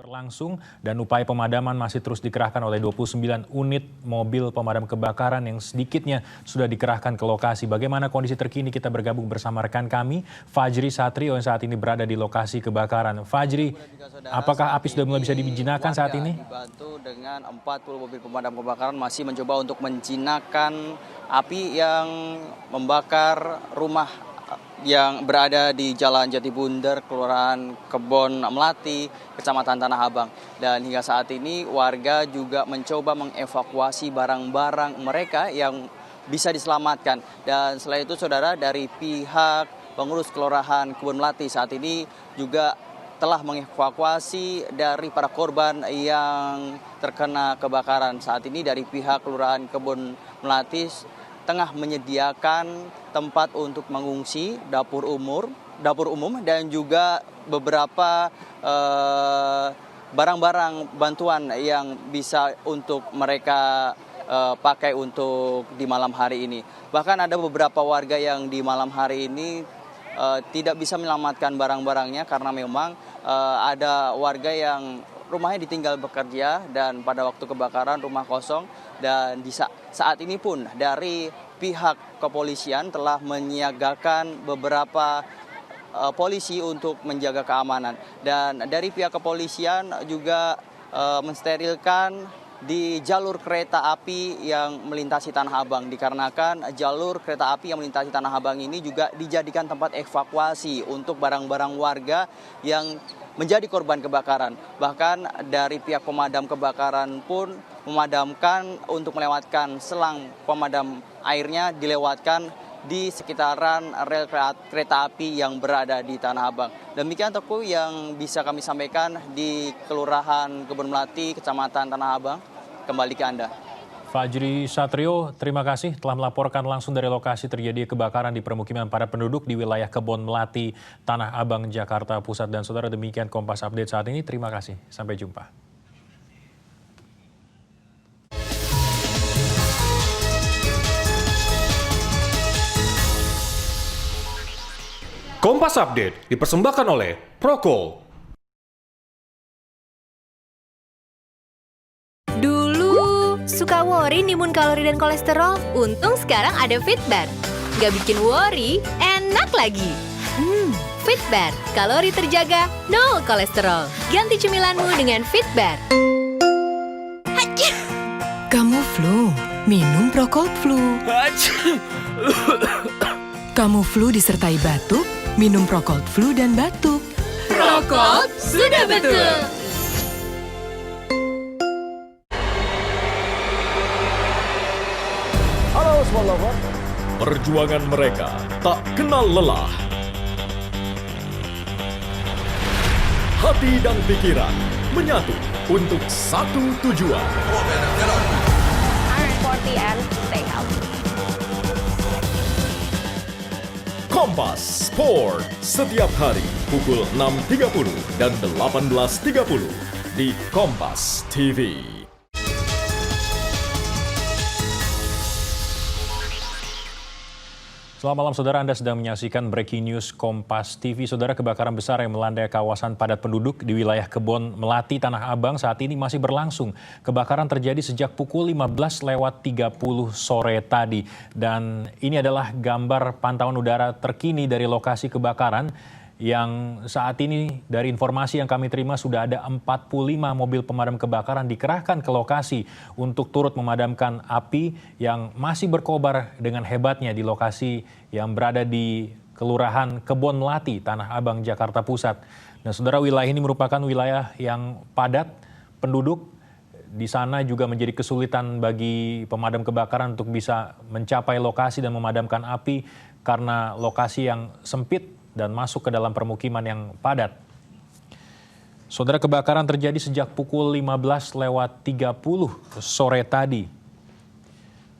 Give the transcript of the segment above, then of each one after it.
berlangsung dan upaya pemadaman masih terus dikerahkan oleh 29 unit mobil pemadam kebakaran yang sedikitnya sudah dikerahkan ke lokasi. Bagaimana kondisi terkini, kita bergabung bersama rekan kami, Fajri Satrio yang saat ini berada di lokasi kebakaran. Fajri, apakah api sudah mulai bisa dijinakkan saat ini? Dibantu dengan 40 mobil pemadam kebakaran masih mencoba untuk menjinakkan api yang membakar rumah yang berada di Jalan Jatibunder, Kelurahan Kebon Melati, Kecamatan Tanah Abang. Dan hingga saat ini warga juga mencoba mengevakuasi barang-barang mereka yang bisa diselamatkan. Dan selain itu saudara, dari pihak pengurus Kelurahan Kebon Melati saat ini juga telah mengevakuasi dari para korban yang terkena kebakaran. Saat ini dari pihak Kelurahan Kebon Melati tengah menyediakan tempat untuk mengungsi, dapur umum dan juga beberapa barang-barang bantuan yang bisa untuk mereka pakai untuk di malam hari ini. Bahkan ada beberapa warga yang di malam hari ini tidak bisa menyelamatkan barang-barangnya karena memang ada warga yang rumahnya ditinggal bekerja dan pada waktu kebakaran rumah kosong. Dan di saat ini pun dari pihak kepolisian telah menyiagakan beberapa polisi untuk menjaga keamanan. Dan dari pihak kepolisian juga mensterilkan di jalur kereta api yang melintasi Tanah Abang, dikarenakan jalur kereta api yang melintasi Tanah Abang ini juga dijadikan tempat evakuasi untuk barang-barang warga yang menjadi korban kebakaran. Bahkan dari pihak pemadam kebakaran pun memadamkan untuk melewatkan selang pemadam airnya dilewatkan di sekitaran rel kereta api yang berada di Tanah Abang. Demikian Teguh yang bisa kami sampaikan di Kelurahan Kebon Melati, Kecamatan Tanah Abang. Kembali ke Anda. Fajri Satrio, terima kasih telah melaporkan langsung dari lokasi terjadi kebakaran di permukiman padat penduduk di wilayah Kebon Melati, Tanah Abang, Jakarta Pusat. Dan saudara, demikian Kompas Update saat ini. Terima kasih. Sampai jumpa. Kompas Update dipersembahkan oleh Prokol. Suka worry nimbun kalori dan kolesterol? Untung sekarang ada Fitbar. Gak bikin worry, enak lagi. Fitbar, kalori terjaga, nol kolesterol. Ganti cemilanmu dengan Fitbar. Kamu flu, minum Prokol Flu. Kamu flu disertai batuk, minum Prokol Flu dan batuk. Prokol sudah betul. Perjuangan mereka tak kenal lelah. Hati dan pikiran menyatu untuk satu tujuan. I'm sporty and stay healthy. Kompas Sport setiap hari pukul 6.30 dan 18.30 di Kompas TV. Selamat malam saudara, Anda sedang menyaksikan Breaking News Kompas TV. Saudara, kebakaran besar yang melanda kawasan padat penduduk di wilayah Kebon Melati, Tanah Abang saat ini masih berlangsung. Kebakaran terjadi sejak pukul 15.30 sore tadi. Dan ini adalah gambar pantauan udara terkini dari lokasi kebakaran yang saat ini dari informasi yang kami terima sudah ada 45 mobil pemadam kebakaran dikerahkan ke lokasi untuk turut memadamkan api yang masih berkobar dengan hebatnya di lokasi yang berada di Kelurahan Kebon Melati, Tanah Abang, Jakarta Pusat. Nah, saudara, wilayah ini merupakan wilayah yang padat penduduk. Di sana juga menjadi kesulitan bagi pemadam kebakaran untuk bisa mencapai lokasi dan memadamkan api karena lokasi yang sempit dan masuk ke dalam permukiman yang padat. Saudara, kebakaran terjadi sejak pukul 15.30 sore tadi.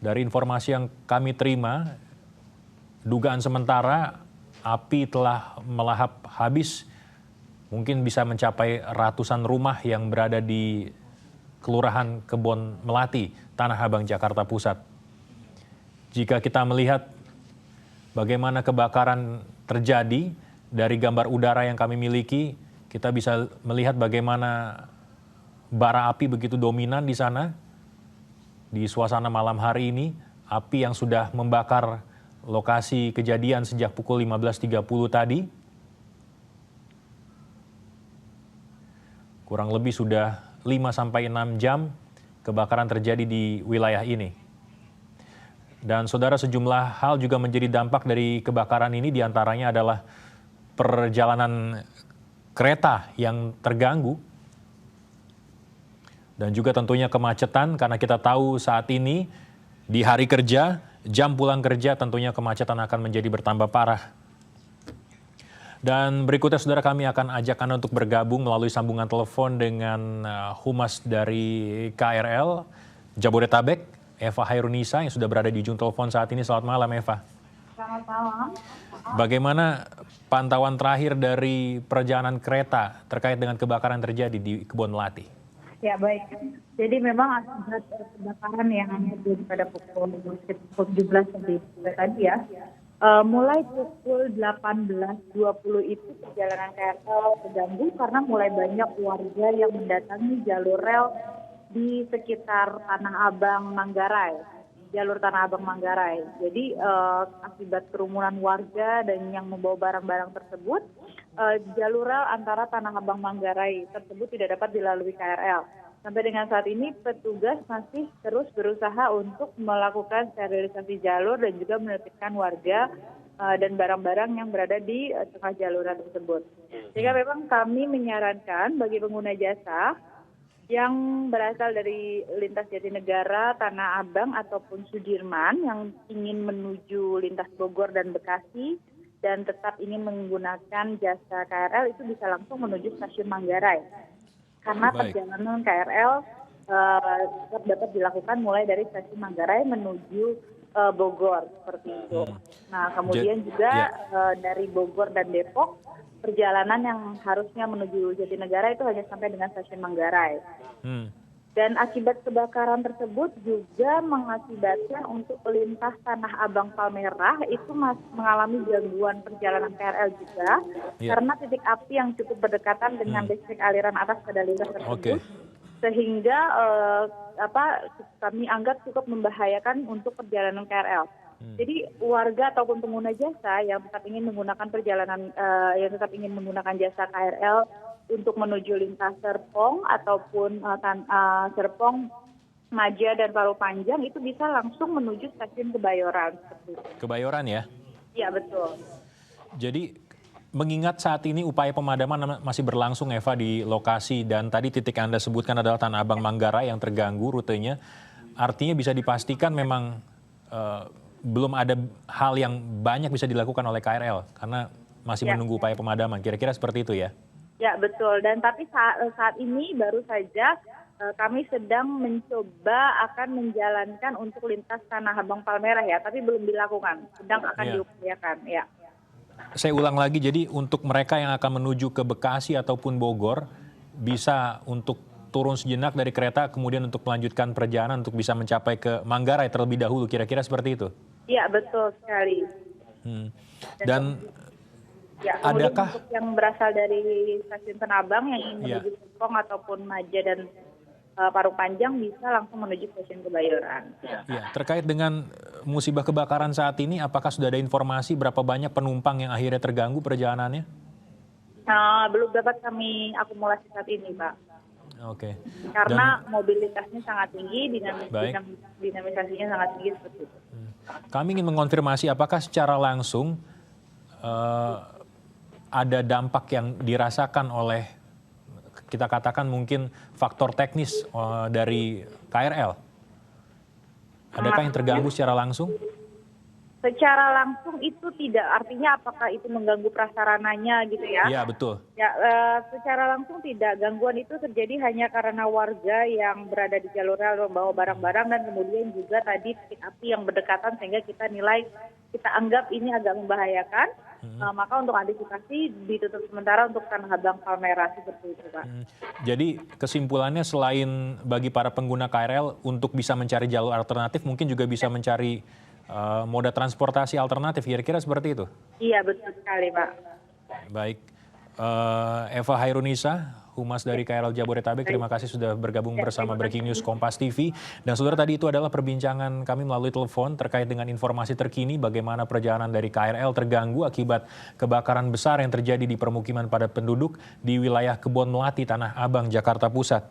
Dari informasi yang kami terima, dugaan sementara api telah melahap habis, mungkin bisa mencapai ratusan rumah yang berada di Kelurahan Kebon Melati, Tanah Abang, Jakarta Pusat. Jika kita melihat bagaimana kebakaran terjadi dari gambar udara yang kami miliki, kita bisa melihat bagaimana bara api begitu dominan di sana, di suasana malam hari ini, api yang sudah membakar lokasi kejadian sejak pukul 15.30 tadi. Kurang lebih sudah 5-6 jam kebakaran terjadi di wilayah ini. Dan saudara, sejumlah hal juga menjadi dampak dari kebakaran ini, diantaranya adalah perjalanan kereta yang terganggu. Dan juga tentunya kemacetan, karena kita tahu saat ini di hari kerja, jam pulang kerja tentunya kemacetan akan menjadi bertambah parah. Dan berikutnya saudara, kami akan ajak Anda untuk bergabung melalui sambungan telepon dengan Humas dari KRL Jabodetabek, Eva Hairunisa, yang sudah berada di ujung telepon saat ini. Selamat malam, Eva. Selamat malam. Bagaimana pantauan terakhir dari perjalanan kereta terkait dengan kebakaran terjadi di Kebon Melati? Ya, baik. Jadi memang akibat kebakaran yang terjadi pada pukul 17 tadi ya, mulai pukul 18.20 itu perjalanan KRL terganggu karena mulai banyak warga yang mendatangi jalur rel di sekitar Tanah Abang Manggarai, jalur Tanah Abang Manggarai. Jadi akibat kerumunan warga dan yang membawa barang-barang tersebut, jalur rel antara Tanah Abang Manggarai tersebut tidak dapat dilalui KRL. Sampai dengan saat ini petugas masih terus berusaha untuk melakukan sterilisasi jalur dan juga menertibkan warga dan barang-barang yang berada di tengah jalur tersebut. Sehingga memang kami menyarankan bagi pengguna jasa yang berasal dari lintas Jatinegara, Tanah Abang ataupun Sudirman yang ingin menuju lintas Bogor dan Bekasi dan tetap ingin menggunakan jasa KRL itu bisa langsung menuju stasiun Manggarai. Karena perjalanan KRL tetap dapat dilakukan mulai dari stasiun Manggarai menuju Bogor seperti itu. Nah, kemudian juga dari Bogor dan Depok perjalanan yang harusnya menuju Jatinegara itu hanya sampai dengan stasiun Manggarai. Dan akibat kebakaran tersebut juga mengakibatkan untuk lintas Tanah Abang Palmerah itu mengalami gangguan perjalanan KRL juga karena titik api yang cukup berdekatan dengan listrik aliran atas pada lintas tersebut. Sehingga kami anggap cukup membahayakan untuk perjalanan KRL. Jadi warga ataupun pengguna jasa yang tetap ingin menggunakan jasa KRL untuk menuju lintas Serpong ataupun Serpong, Maja dan Parung Panjang itu bisa langsung menuju stasiun Kebayoran. Kebayoran ya? Iya, betul. Jadi mengingat saat ini upaya pemadaman masih berlangsung, Eva, di lokasi, dan tadi titik Anda sebutkan adalah Tanah Abang Manggarai yang terganggu rutenya, artinya bisa dipastikan memang belum ada hal yang banyak bisa dilakukan oleh KRL karena masih menunggu upaya pemadaman. Kira-kira seperti itu ya? Ya, betul. Dan tapi saat ini baru saja kami sedang mencoba akan menjalankan untuk lintas Tanah Abang Palmerah ya, tapi belum dilakukan. Sedang akan diupayakan ya. Saya ulang lagi, jadi untuk mereka yang akan menuju ke Bekasi ataupun Bogor bisa untuk turun sejenak dari kereta kemudian untuk melanjutkan perjalanan untuk bisa mencapai ke Manggarai terlebih dahulu, kira-kira seperti itu? Iya, betul sekali. Dan ya, adakah untuk yang berasal dari stasiun Tanah Abang yang ingin menuju Serpong ataupun Maja dan Parung Panjang bisa langsung menuju stasiun Kebayoran. Ya, terkait dengan musibah kebakaran saat ini, apakah sudah ada informasi berapa banyak penumpang yang akhirnya terganggu perjalanannya? Belum dapat kami akumulasi saat ini, Pak. Oke. Karena mobilitasnya sangat tinggi, dinamisasinya sangat tinggi seperti itu. Kami ingin mengonfirmasi apakah secara langsung ada dampak yang dirasakan oleh, kita katakan mungkin faktor teknis dari KRL. Adakah yang terganggu secara langsung? Secara langsung itu tidak, artinya apakah itu mengganggu prasarananya gitu ya? Iya, betul. Ya, secara langsung tidak. Gangguan itu terjadi hanya karena warga yang berada di jalur rel membawa barang-barang dan kemudian juga tadi titik api yang berdekatan sehingga kita anggap ini agak membahayakan. Maka untuk antisipasi ditutup sementara untuk Tanah Abang Palmerah seperti itu, Pak. Jadi kesimpulannya selain bagi para pengguna KRL untuk bisa mencari jalur alternatif, mungkin juga bisa mencari moda transportasi alternatif, kira-kira seperti itu? Iya, betul sekali, Pak. Baik. Eva Hairunisa, Humas dari KRL Jabodetabek, terima kasih sudah bergabung bersama Breaking News Kompas TV. Dan saudara, tadi itu adalah perbincangan kami melalui telepon terkait dengan informasi terkini bagaimana perjalanan dari KRL terganggu akibat kebakaran besar yang terjadi di permukiman padat penduduk di wilayah Kebon Melati, Tanah Abang, Jakarta Pusat.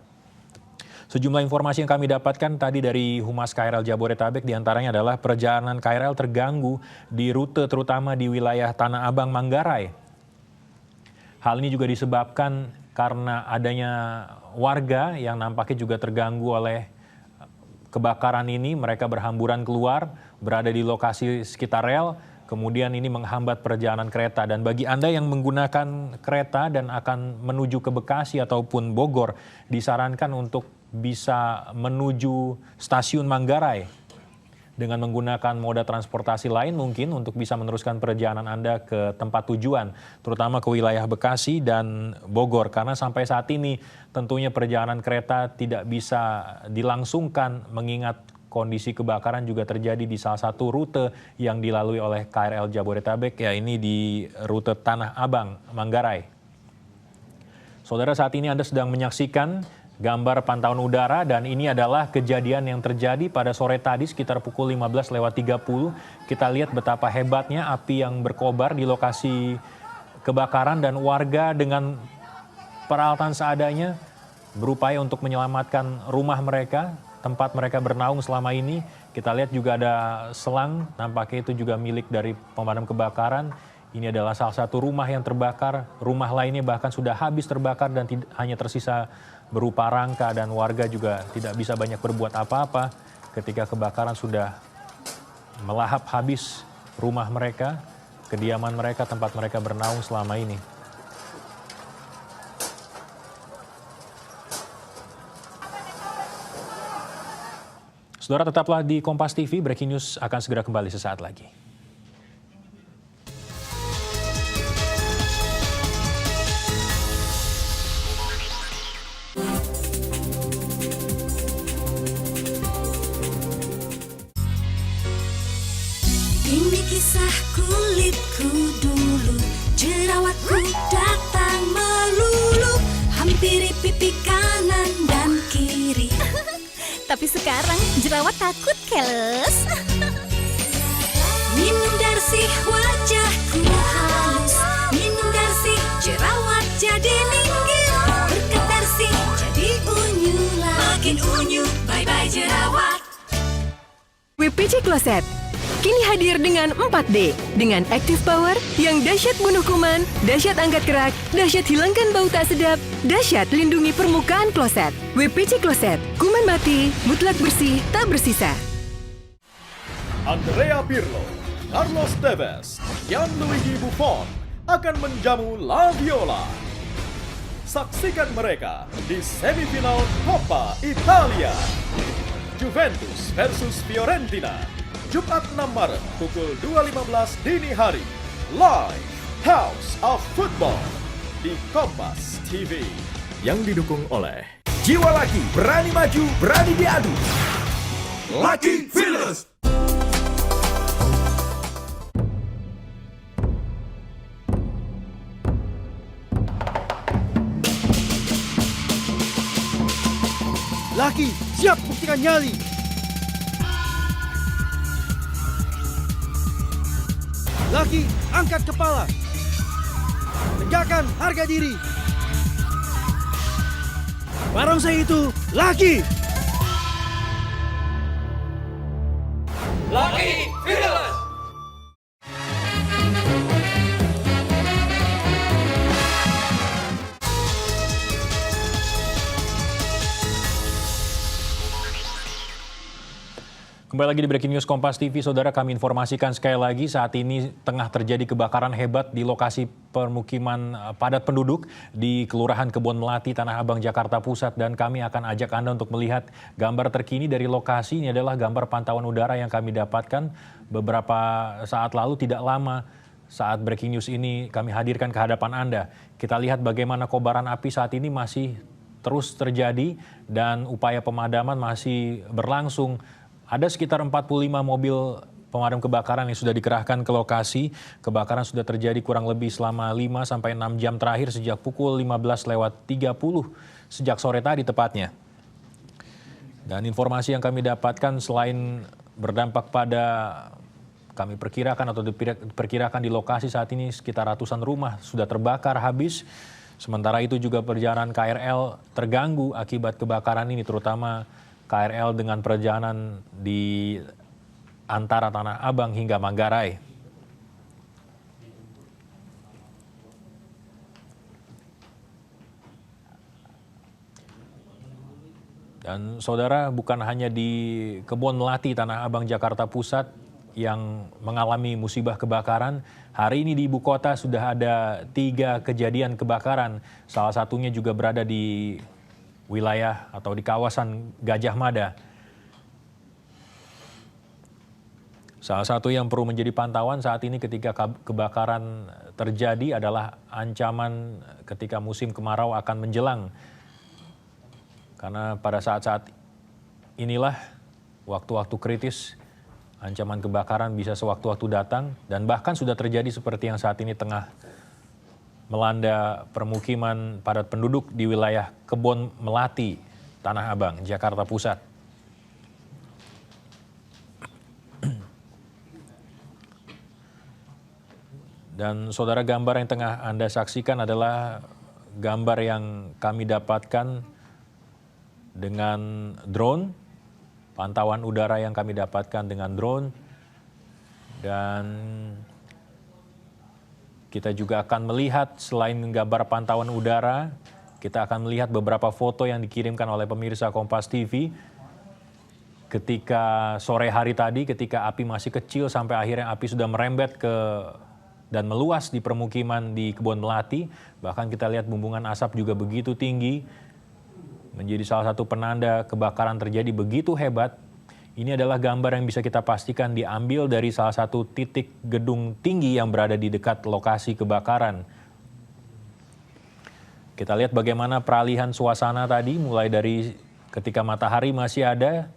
Sejumlah informasi yang kami dapatkan tadi dari Humas KRL Jabodetabek diantaranya adalah perjalanan KRL terganggu di rute terutama di wilayah Tanah Abang, Manggarai. Hal ini juga disebabkan karena adanya warga yang nampaknya juga terganggu oleh kebakaran ini. Mereka berhamburan keluar, berada di lokasi sekitar rel, kemudian ini menghambat perjalanan kereta. Dan bagi Anda yang menggunakan kereta dan akan menuju ke Bekasi ataupun Bogor, disarankan untuk bisa menuju stasiun Manggarai dengan menggunakan moda transportasi lain mungkin untuk bisa meneruskan perjalanan Anda ke tempat tujuan, terutama ke wilayah Bekasi dan Bogor. Karena sampai saat ini tentunya perjalanan kereta tidak bisa dilangsungkan mengingat kondisi kebakaran juga terjadi di salah satu rute yang dilalui oleh KRL Jabodetabek, ya ini di rute Tanah Abang, Manggarai. Saudara, saat ini Anda sedang menyaksikan gambar pantauan udara dan ini adalah kejadian yang terjadi pada sore tadi sekitar pukul 15.30. Kita lihat betapa hebatnya api yang berkobar di lokasi kebakaran dan warga dengan peralatan seadanya berupaya untuk menyelamatkan rumah mereka, tempat mereka bernaung selama ini. Kita lihat juga ada selang, nampaknya itu juga milik dari pemadam kebakaran. Ini adalah salah satu rumah yang terbakar, rumah lainnya bahkan sudah habis terbakar dan hanya tersisa berupa rangka, dan warga juga tidak bisa banyak berbuat apa-apa ketika kebakaran sudah melahap habis rumah mereka, kediaman mereka, tempat mereka bernaung selama ini. Saudara, tetaplah di Kompas TV, Breaking News akan segera kembali sesaat lagi. Ini kisah kulitku dulu, jerawatku datang melulu, hampiri pipi kanan dan kiri. Tapi sekarang jerawat takut keles. Minum Darsi wajahku halus, minum Darsi jerawat jadi minggir, berkat Darsi jadi unyu lagi, makin unyu, bye-bye jerawat. WPC Closet kini hadir dengan 4D, dengan Active Power yang dahsyat bunuh kuman, dahsyat angkat kerak, dahsyat hilangkan bau tak sedap, dahsyat lindungi permukaan kloset. WPC Closet, kuman mati, mutlak bersih, tak bersisa. Andrea Pirlo, Carlos Tevez, Gianluigi Buffon akan menjamu La Viola. Saksikan mereka di semifinal Coppa Italia. Juventus versus Fiorentina, Jumat 6 Maret pukul 2.15 dini hari. Live House of Football di Kompas TV. Yang didukung oleh Jiwa Laki, berani maju, berani diadu. Lucky Fearless. Laki, siap buktikan nyali. Laki, angkat kepala. Tegakkan harga diri. Barongsai itu Laki. Lucky Fearless. Kembali lagi di Breaking News Kompas TV, saudara, kami informasikan sekali lagi saat ini tengah terjadi kebakaran hebat di lokasi permukiman padat penduduk di Kelurahan Kebon Melati, Tanah Abang, Jakarta Pusat. Dan kami akan ajak Anda untuk melihat gambar terkini dari lokasi. Ini adalah gambar pantauan udara yang kami dapatkan beberapa saat lalu, tidak lama saat Breaking News ini kami hadirkan ke hadapan Anda. Kita lihat bagaimana kobaran api saat ini masih terus terjadi dan upaya pemadaman masih berlangsung. Ada sekitar 45 mobil pemadam kebakaran yang sudah dikerahkan ke lokasi. Kebakaran sudah terjadi kurang lebih selama 5-6 jam terakhir sejak pukul 15:30 sejak sore tadi tepatnya. Dan informasi yang kami dapatkan selain berdampak pada, kami perkirakan atau diperkirakan di lokasi saat ini sekitar ratusan rumah sudah terbakar habis. Sementara itu juga perjalanan KRL terganggu akibat kebakaran ini, terutama KRL dengan perjalanan di antara Tanah Abang hingga Manggarai. Dan saudara, bukan hanya di Kebon Melati, Tanah Abang, Jakarta Pusat yang mengalami musibah kebakaran. Hari ini di ibu kota sudah ada 3 kejadian kebakaran. Salah satunya juga berada di wilayah atau di kawasan Gajah Mada. Salah satu yang perlu menjadi pantauan saat ini ketika kebakaran terjadi adalah ancaman ketika musim kemarau akan menjelang. Karena pada saat-saat inilah waktu-waktu kritis, ancaman kebakaran bisa sewaktu-waktu datang, dan bahkan sudah terjadi seperti yang saat ini tengah melanda permukiman padat penduduk di wilayah Kebon Melati, Tanah Abang, Jakarta Pusat. Dan saudara, gambar yang tengah Anda saksikan adalah gambar yang kami dapatkan dengan drone, pantauan udara yang kami dapatkan dengan drone. Dan kita juga akan melihat selain gambar pantauan udara, kita akan melihat beberapa foto yang dikirimkan oleh pemirsa Kompas TV ketika sore hari tadi, ketika api masih kecil sampai akhirnya api sudah merembet ke dan meluas di permukiman di Kebon Melati. Bahkan kita lihat bumbungan asap juga begitu tinggi, menjadi salah satu penanda kebakaran terjadi begitu hebat. Ini adalah gambar yang bisa kita pastikan diambil dari salah satu titik gedung tinggi yang berada di dekat lokasi kebakaran. Kita lihat bagaimana peralihan suasana tadi, mulai dari ketika matahari masih ada,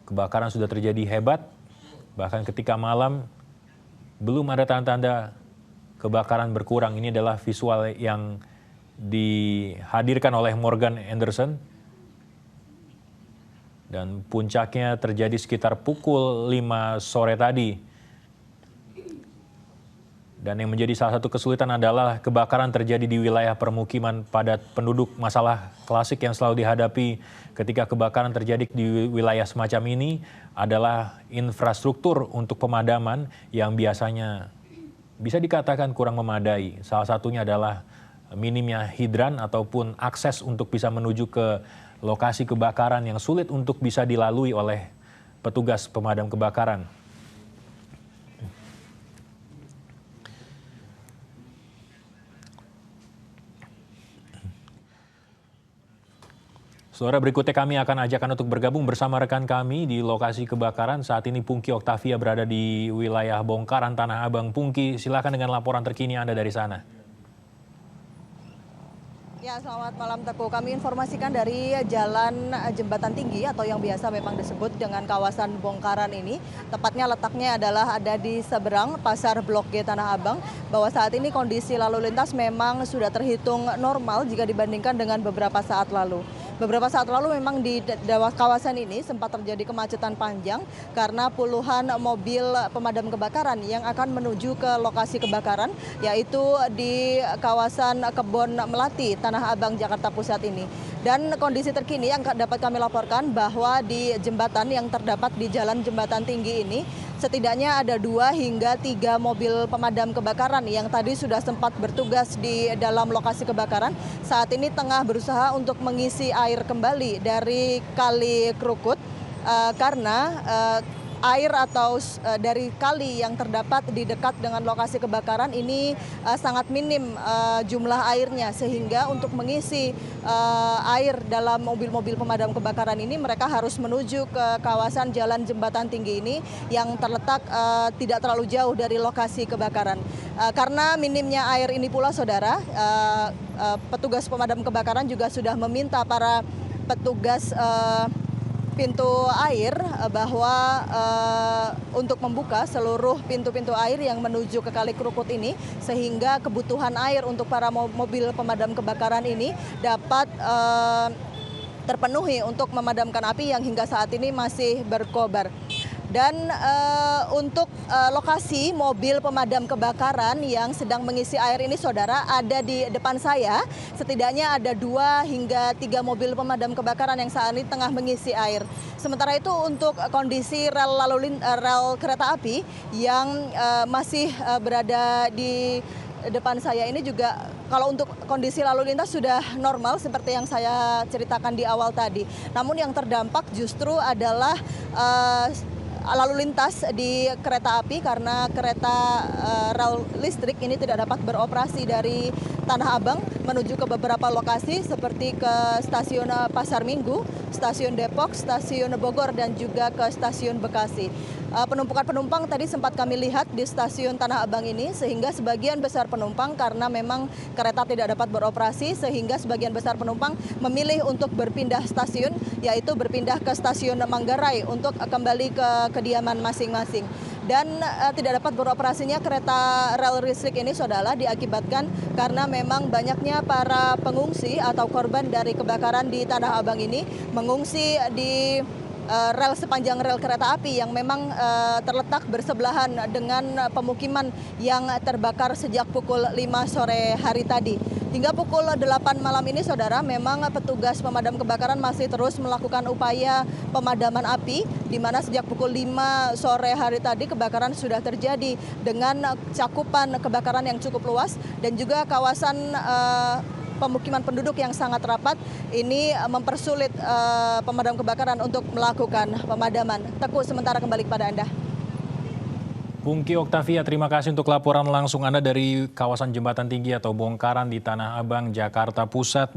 kebakaran sudah terjadi hebat. Bahkan ketika malam, belum ada tanda-tanda kebakaran berkurang. Ini adalah visual yang dihadirkan oleh Morgan Anderson. Dan puncaknya terjadi sekitar pukul 5 sore tadi. Dan yang menjadi salah satu kesulitan adalah kebakaran terjadi di wilayah permukiman padat penduduk. Masalah klasik yang selalu dihadapi ketika kebakaran terjadi di wilayah semacam ini adalah infrastruktur untuk pemadaman yang biasanya bisa dikatakan kurang memadai. Salah satunya adalah minimnya hidran ataupun akses untuk bisa menuju ke lokasi kebakaran yang sulit untuk bisa dilalui oleh petugas pemadam kebakaran. Saudara, berikutnya kami akan ajakkan untuk bergabung bersama rekan kami di lokasi kebakaran. Saat ini Pungki Oktavia berada di wilayah Bongkaran, Tanah Abang. Pungki, silakan dengan laporan terkini Anda dari sana. Ya, selamat malam Teguh. Kami informasikan dari Jalan Jembatan Tinggi atau yang biasa memang disebut dengan kawasan Bongkaran ini. Tepatnya letaknya adalah ada di seberang Pasar Blok G Tanah Abang. Bahwa saat ini kondisi lalu lintas memang sudah terhitung normal jika dibandingkan dengan beberapa saat lalu. Beberapa saat lalu memang di kawasan ini sempat terjadi kemacetan panjang karena puluhan mobil pemadam kebakaran yang akan menuju ke lokasi kebakaran, yaitu di kawasan Kebon Melati, Tanah Abang, Jakarta Pusat ini. Dan kondisi terkini yang dapat kami laporkan bahwa di jembatan yang terdapat di Jalan Jembatan Tinggi ini, setidaknya ada 2 hingga 3 mobil pemadam kebakaran yang tadi sudah sempat bertugas di dalam lokasi kebakaran. Saat ini tengah berusaha untuk mengisi air kembali dari Kali Krukut karena air atau dari kali yang terdapat di dekat dengan lokasi kebakaran ini sangat minim jumlah airnya, sehingga untuk mengisi air dalam mobil-mobil pemadam kebakaran ini mereka harus menuju ke kawasan Jalan Jembatan Tinggi ini yang terletak tidak terlalu jauh dari lokasi kebakaran. Karena minimnya air ini pula saudara, petugas pemadam kebakaran juga sudah meminta para petugas pintu air bahwa untuk membuka seluruh pintu-pintu air yang menuju ke Kali Krukut ini sehingga kebutuhan air untuk para mobil pemadam kebakaran ini dapat terpenuhi untuk memadamkan api yang hingga saat ini masih berkobar. Dan untuk lokasi mobil pemadam kebakaran yang sedang mengisi air ini, saudara, ada di depan saya. Setidaknya ada 2 hingga 3 mobil pemadam kebakaran yang saat ini tengah mengisi air. Sementara itu untuk kondisi rel kereta api yang masih berada di depan saya ini juga, kalau untuk kondisi lalu lintas sudah normal seperti yang saya ceritakan di awal tadi. Namun yang terdampak justru adalah lalu lintas di kereta api karena kereta rel listrik ini tidak dapat beroperasi dari Tanah Abang menuju ke beberapa lokasi seperti ke stasiun Pasar Minggu, stasiun Depok, stasiun Bogor, dan juga ke stasiun Bekasi. Penumpukan penumpang tadi sempat kami lihat di stasiun Tanah Abang ini, sehingga sebagian besar penumpang karena memang kereta tidak dapat beroperasi, sehingga sebagian besar penumpang memilih untuk berpindah stasiun, yaitu berpindah ke stasiun Manggarai untuk kembali ke kediaman masing-masing. Dan tidak dapat beroperasinya kereta rel listrik ini, saudara, diakibatkan karena memang banyaknya para pengungsi atau korban dari kebakaran di Tanah Abang ini mengungsi di sepanjang rel kereta api yang memang terletak bersebelahan dengan pemukiman yang terbakar sejak pukul 5 sore hari tadi. Hingga pukul 8 malam ini, saudara, memang petugas pemadam kebakaran masih terus melakukan upaya pemadaman api, di mana sejak pukul 5 sore hari tadi kebakaran sudah terjadi dengan cakupan kebakaran yang cukup luas dan juga kawasan pemukiman penduduk yang sangat rapat. Ini mempersulit pemadam kebakaran untuk melakukan pemadaman. Teguh, sementara kembali kepada Anda. Pungki Oktavia, terima kasih untuk laporan langsung Anda dari kawasan Jembatan Tinggi atau bongkaran di Tanah Abang, Jakarta Pusat.